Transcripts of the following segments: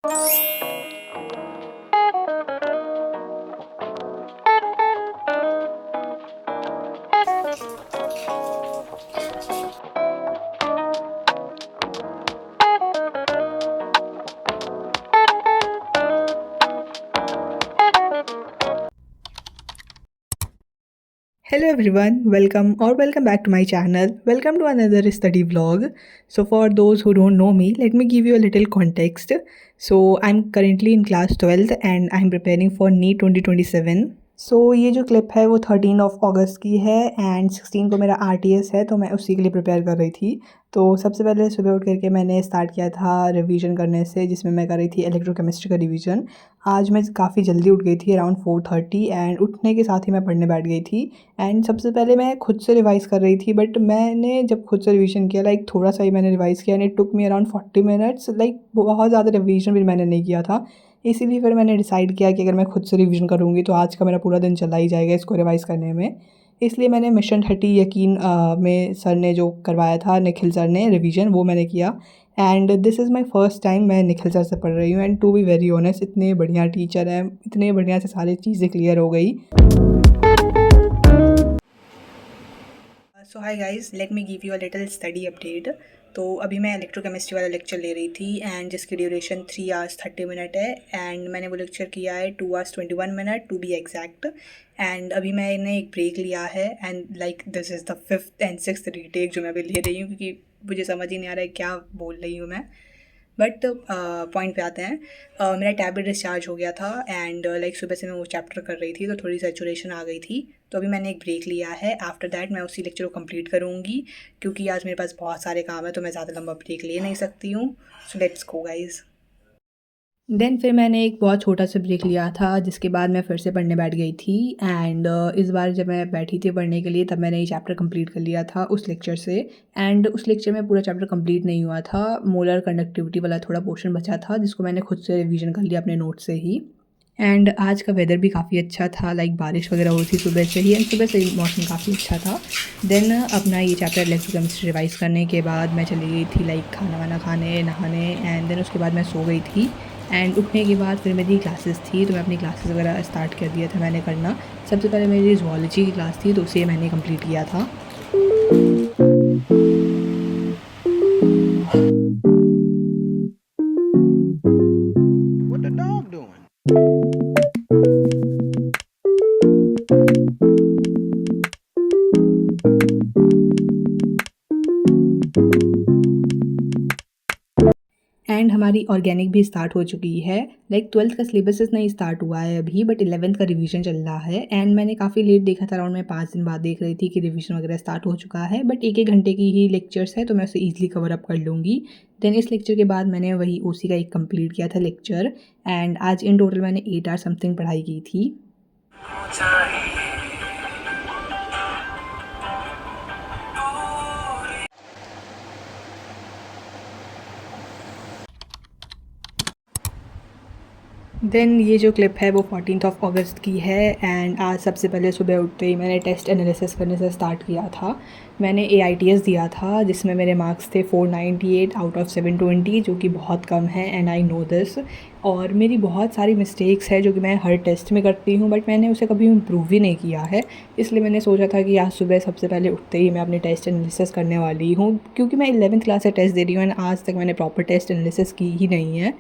Hello everyone, welcome back to my channel. Welcome to another study vlog. So for those who don't know me, let me give you a little context. So I'm currently in class 12th and I'm preparing for NEET 2027. सो ये जो clip है वो 13 अगस्त की है and 16 को मेरा RTS है, तो मैं उसी के लिए प्रिपेयर कर रही थी। तो सबसे पहले सुबह उठ करके मैंने स्टार्ट किया था रिवीजन करने से, जिसमें मैं कर रही थी इलेक्ट्रोकेमिस्ट्री का रिवीजन। आज मैं काफ़ी जल्दी उठ गई थी, अराउंड 4:30, एंड उठने के साथ ही मैं पढ़ने बैठ गई थी। एंड सबसे पहले मैं खुद से रिवाइज़ कर रही थी, बट मैंने जब खुद से रिवीजन किया, लाइक थोड़ा सा ही मैंने रिवाइज़ किया and it took me around 40 minutes. Like बहुत ज़्यादा रिवीजन भी मैंने नहीं किया था, इसीलिए फिर मैंने डिसाइड किया कि अगर मैं खुद से रिवीजन करूँगी तो आज का मेरा पूरा दिन चला ही जाएगा इसको रिवाइज़ करने में। इसलिए मैंने मिशन 30 यकीन में सर ने जो करवाया था, निखिल सर ने रिवीजन, वो मैंने किया। And this is my first time मैं निखिल सर से पढ़ रही हूँ, and to be very honest इतने बढ़िया टीचर हैं, इतने बढ़िया से सारी चीज़ें क्लियर हो गई। So hi guys, let me give you a little study update. तो अभी मैं इलेक्ट्रोकेमिस्ट्री वाला लेक्चर ले रही थी एंड जिसकी ड्यूरेशन 3 आवर्स 30 मिनट है, एंड मैंने वो लेक्चर किया है 2 hours 21 minute to be exact. And अभी मैंने एक ब्रेक लिया है and like this is the 5th and 6th retake जो मैं अभी ले रही हूँ, क्योंकि मुझे समझ ही नहीं आ रहा है क्या बोल रही हूँ मैं। बट पॉइंट पे आते हैं। मेरा टैबलेट डिस्चार्ज हो गया था एंड लाइक सुबह से मैं वो चैप्टर कर रही थी तो थोड़ी सैचुरेशन आ गई थी, तो अभी मैंने एक ब्रेक लिया है। आफ्टर दैट मैं उसी लेक्चर को कंप्लीट करूँगी, क्योंकि आज मेरे पास बहुत सारे काम है तो मैं ज़्यादा लंबा ब्रेक ले नहीं सकती हूँ। So let's go guys. Then फिर मैंने एक बहुत छोटा सा ब्रेक लिया था, जिसके बाद मैं फिर से पढ़ने बैठ गई थी। एंड इस बार जब मैं बैठी थी पढ़ने के लिए, तब मैंने ये चैप्टर कंप्लीट कर लिया था उस लेक्चर से। एंड उस लेक्चर में पूरा चैप्टर कंप्लीट नहीं हुआ था, मोलर कंडक्टिविटी वाला थोड़ा पोर्शन बचा था, जिसको मैंने खुद से रिवीजन कर लिया अपने नोट से ही। एंड आज का वेदर भी काफ़ी अच्छा था, लाइक बारिश वगैरह हुई थी सुबह से ही, एंड सुबह से ही मौसम काफ़ी अच्छा था। देन अपना ये चैप्टर इलेक्ट्रोकेमिस्ट्री रिवाइज़ करने के बाद मैं चली गई थी लाइक खाना वाना खाने, नहाने, एंड देन उसके बाद मैं सो गई थी। एंड उठने के बाद फिर मेरी क्लासेस थी, तो मैं अपनी क्लासेस वगैरह स्टार्ट कर दिया था मैंने करना। सबसे पहले मेरी ज़ूलॉजी की क्लास थी, तो उसे मैंने कंप्लीट किया था। What the dog doing? And हमारी ऑर्गेनिक भी स्टार्ट हो चुकी है। लाइक 12th का सिलेबस नहीं स्टार्ट हुआ है अभी, बट 11th का रिवीजन चल रहा है। एंड मैंने काफ़ी लेट देखा था, अराउंड मैं 5 दिन बाद देख रही थी कि रिवीजन वगैरह स्टार्ट हो चुका है, बट 1-1 घंटे की ही लेक्चर्स है, तो मैं उसे ईजिली कवर अप कर लूँगी। देन इस लेक्चर के बाद मैंने वही OC का एक कंप्लीट किया था लेक्चर, एंड आज इन टोटल मैंने 8 आवर समथिंग पढ़ाई की थी। देन ये जो क्लिप है वो 14th अगस्त की है, एंड आज सबसे पहले सुबह उठते ही मैंने टेस्ट एनालिसिस करने से स्टार्ट किया था। मैंने AITS दिया था, जिसमें मेरे मार्क्स थे 498 आउट ऑफ 720, जो कि बहुत कम है, एंड आई नो दिस। और मेरी बहुत सारी मिस्टेक्स है जो कि मैं हर टेस्ट में करती हूँ, बट मैंने उसे कभी इम्प्रूव ही नहीं किया है। इसलिए मैंने सोचा था कि आज सुबह सबसे पहले उठते ही मैं अपनी टेस्ट एनालिसिस करने वाली हूँ, क्योंकि मैं 11th क्लास से टेस्ट दे रही हूँ एंड आज तक मैंने प्रॉपर टेस्ट एनालिसिस की ही नहीं है।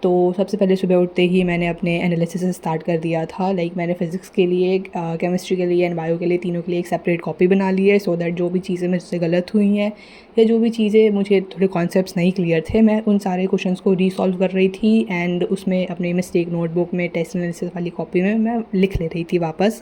तो सबसे पहले सुबह उठते ही मैंने अपने एनालिसिस स्टार्ट कर दिया था। लाइक मैंने फ़िज़िक्स के लिए, केमिस्ट्री के लिए एंड बायो के लिए, तीनों के लिए एक सेपरेट कॉपी बना ली है, सो दैट जो भी चीज़ें मुझसे गलत हुई हैं या जो भी चीज़ें मुझे थोड़े कॉन्सेप्ट्स नहीं क्लियर थे, मैं उन सारे क्वेश्चंस को रीसॉल्व कर रही थी। एंड उसमें अपनी मिस्टेक नोटबुक में टेस्ट एनालिसिस वाली कॉपी में मैं लिख ले रही थी वापस।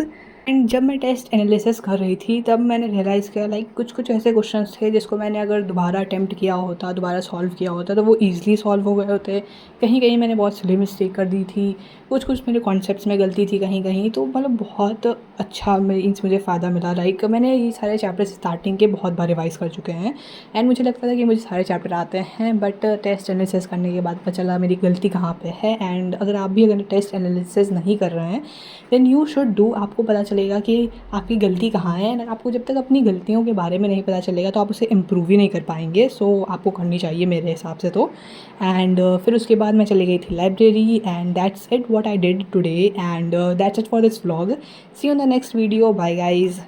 एंड जब मैं टेस्ट एनालिसिस कर रही थी तब मैंने रियलाइज़ किया, लाइक कुछ कुछ ऐसे क्वेश्चंस थे जिसको मैंने अगर दोबारा अटैम्प्ट किया होता, दोबारा सॉल्व किया होता, तो वो ईज़िली सॉल्व हो गए होते। कहीं कहीं मैंने बहुत सिली मिस्टेक कर दी थी, कुछ कुछ मेरे कॉन्सेप्ट्स में गलती थी कहीं कहीं, तो मतलब बहुत अच्छा मुझे फ़ायदा मिला। लाइक मैंने ये सारे चैप्टर स्टार्टिंग के बहुत बार रिवाइज़ कर चुके हैं, एंड मुझे लगता था कि मुझे सारे चैप्टर आते हैं, बट टेस्ट एनालिसिस करने के बाद पता चला मेरी गलती कहाँ पे है। एंड अगर आप भी अगर टेस्ट एनालिसिस नहीं कर रहे हैं, देन यू शुड डू। आपको पता चलेगा कि आपकी गलती कहाँ है, एंड आपको जब तक अपनी गलतियों के बारे में नहीं पता चलेगा तो आप उसे इम्प्रूव ही नहीं कर पाएंगे। सो आपको करनी चाहिए मेरे हिसाब से तो। एंड फिर उसके बाद मैं चली गई थी library, and that's it what I did today, and that's it for this vlog. See you in the next video, bye guys.